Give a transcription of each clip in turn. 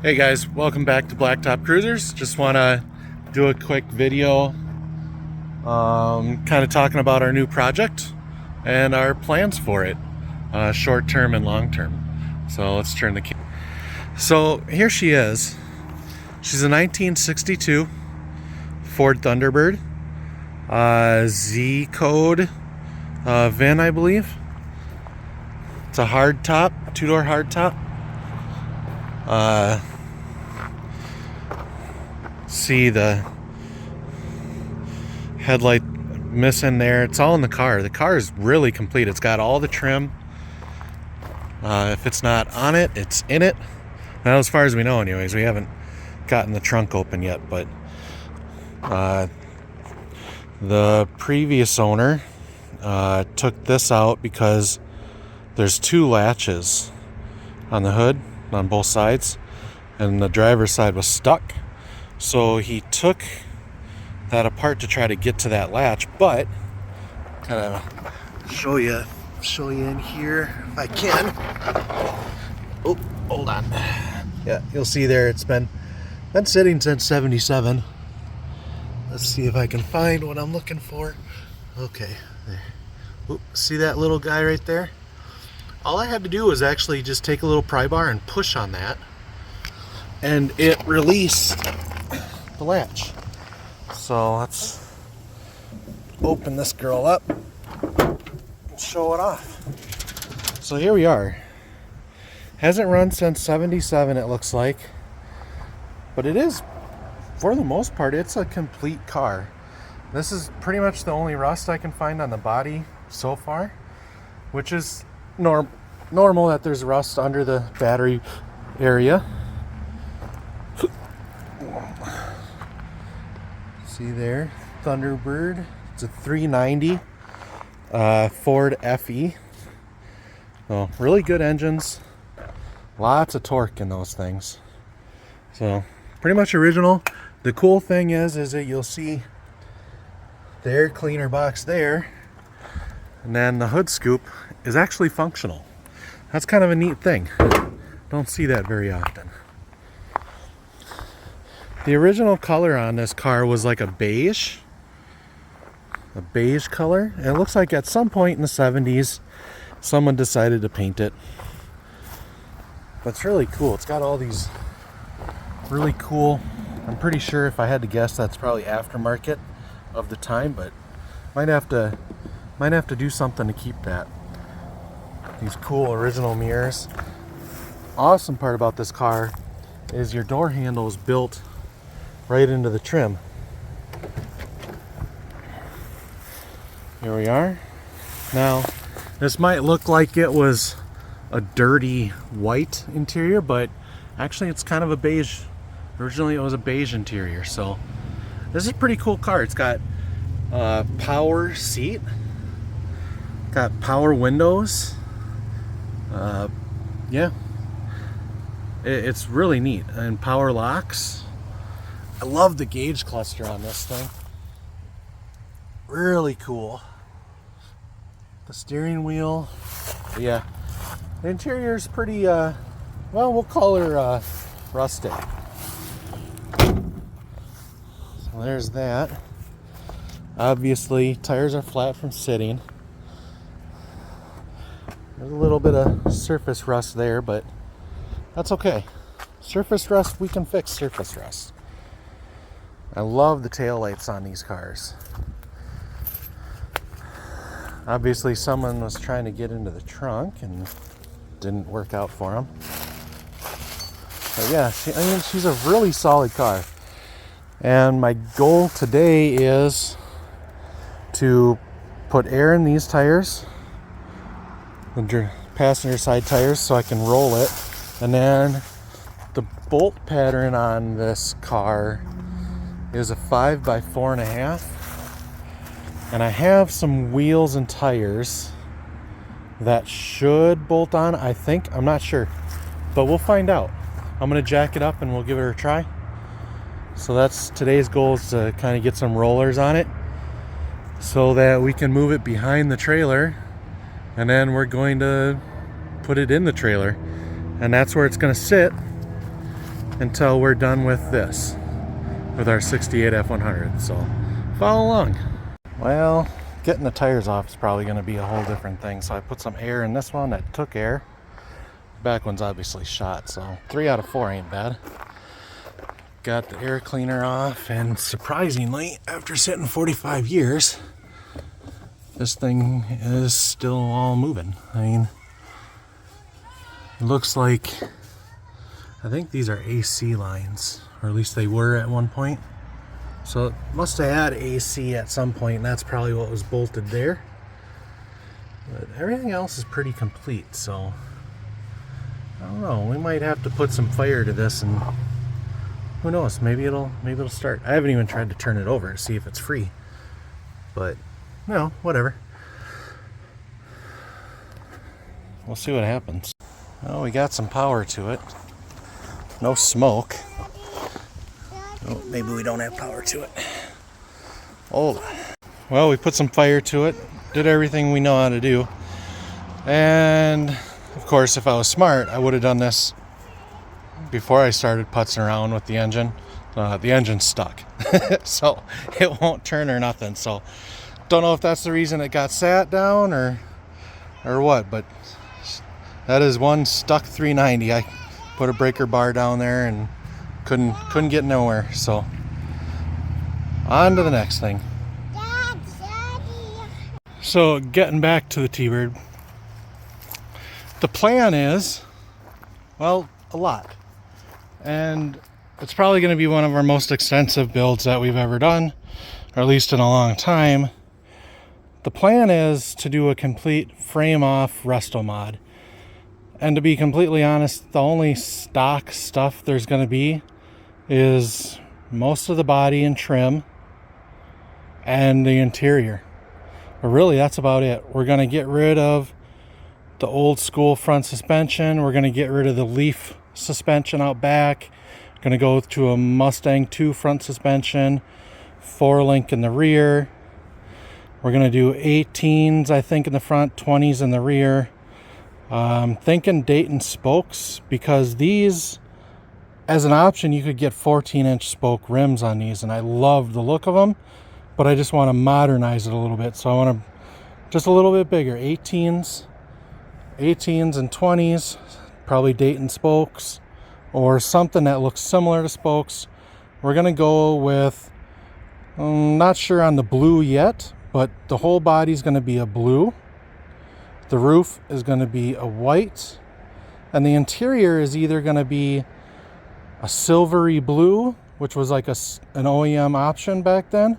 Hey guys, welcome back to Blacktop Cruisers. Just want to do a quick video kind of talking about our new project and our plans for it, short term and long term. So let's turn the camera. So here she is. She's a 1962 Ford Thunderbird, Z code VIN, I believe. It's a hardtop, two-door hardtop. See the headlight missing there. It's all in the car. The car is really complete. It's got all the trim. If it's not on it, it's in it. Now, as far as we know anyways, we haven't gotten the trunk open yet, but the previous owner took this out because there's two latches on the hood on both sides, and the driver's side was stuck. So he took that apart to try to get to that latch, but kind of show you in here if I can. Oh, hold on. Yeah, you'll see there it's been sitting since '77. Let's see if I can find what I'm looking for. Okay, there. Oop, see that little guy right there? All I had to do was actually just take a little pry bar and push on that, and it released the latch. So let's open this girl up and show it off. So here we are. Hasn't run since '77, it looks like, but it is, for the most part, it's a complete car. This is pretty much the only rust I can find on the body so far, which is normal that there's rust under the battery area. See there, Thunderbird. It's a 390 Ford FE. So really good engines, lots of torque in those things. So pretty much original. The cool thing is that you'll see the air cleaner box there, and then the hood scoop is actually functional. That's kind of a neat thing. Don't see that very often. The original color on this car was like a beige color. And it looks like at some point in the '70s, someone decided to paint it. But it's really cool. It's got all these really cool, I'm pretty sure if I had to guess, that's probably aftermarket of the time, but might have to do something to keep that. These cool original mirrors. Awesome part about this car is your door handle is built right into the trim. Here we are. Now, this might look like it was a dirty white interior, but actually it's kind of a beige. Originally it was a beige interior, so this is a pretty cool car. It's got power seat, got power windows. Yeah, it's really neat, and power locks. I love the gauge cluster on this thing. Really cool. The steering wheel. Yeah, the interior is pretty, well, we'll call her rustic. So there's that. Obviously, tires are flat from sitting. There's a little bit of surface rust there, but that's okay. Surface rust, we can fix surface rust. I love the taillights on these cars. Obviously, someone was trying to get into the trunk and didn't work out for them. But yeah, she's a really solid car. And my goal today is to put air in these tires, the passenger side tires, so I can roll it. And then the bolt pattern on this car is a 5x4.5, and I have some wheels and tires that should bolt on, I think. I'm not sure, but we'll find out. I'm gonna jack it up and we'll give it a try. So that's today's goal, is to kind of get some rollers on it so that we can move it behind the trailer, and then we're going to put it in the trailer, and that's where it's going to sit until we're done with this, with our 68 F100. So follow along. Well, getting the tires off is probably going to be a whole different thing. So I put some air in this one that took air. Back one's obviously shot, so 3 out of 4 ain't bad. Got the air cleaner off, and surprisingly, after sitting 45 years, this thing is still all moving. I mean, it looks like, I think these are AC lines, or at least they were at one point. So it must have had AC at some point, and that's probably what was bolted there. But everything else is pretty complete, so I don't know, we might have to put some fire to this, and who knows, maybe it'll start. I haven't even tried to turn it over to see if it's free, but no, whatever. We'll see what happens. Well, we got some power to it. No smoke. Oh, maybe we don't have power to it. Hold on. Well, we put some fire to it, did everything we know how to do, and of course, if I was smart, I would have done this before I started putzing around with the engine. The engine's stuck, so it won't turn or nothing. So, don't know if that's the reason it got sat down or what. But that is one stuck 390. I put a breaker bar down there and couldn't get nowhere. So, on to the next thing. So, getting back to the T-Bird. The plan is, well, a lot. And it's probably going to be one of our most extensive builds that we've ever done, or at least in a long time. The plan is to do a complete frame-off resto mod. And to be completely honest, the only stock stuff there's going to be is most of the body and trim and the interior. But really, that's about it. We're going to get rid of the old school front suspension. We're going to get rid of the leaf suspension out back. Going to go to a Mustang 2 front suspension, 4-link in the rear. We're going to do 18s, I think, in the front, 20s in the rear. Thinking Dayton spokes, because these, as an option, you could get 14-inch spoke rims on these, and I love the look of them, but I just want to modernize it a little bit. So I want to just a little bit bigger, 18s and 20s, probably Dayton spokes or something that looks similar to spokes. We're going to go with, not sure on the blue yet, but the whole body's going to be a blue. The roof is going to be a white, and the interior is either going to be a silvery blue, which was like an OEM option back then,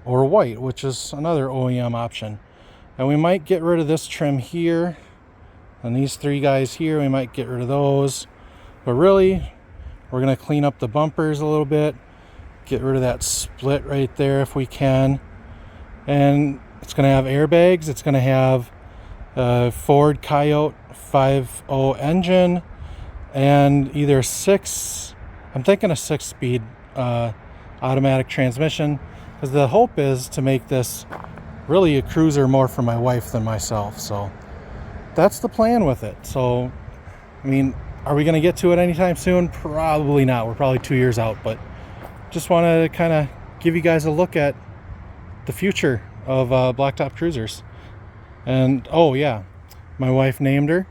or white, which is another OEM option. And we might get rid of this trim here. And these 3 guys here, we might get rid of those. But really, we're going to clean up the bumpers a little bit. Get rid of that split right there if we can. And it's going to have airbags. It's going to have a Ford Coyote 5.0 engine. And either I'm thinking a 6-speed automatic transmission. Because the hope is to make this really a cruiser more for my wife than myself. So that's the plan with it. So, I mean, are we going to get to it anytime soon? Probably not. We're probably 2 years out, but just want to kind of give you guys a look at the future of blacktop cruisers. And, oh yeah, my wife named her.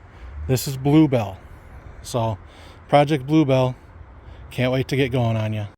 This is Belle. So, Project Belle. Can't wait to get going on you.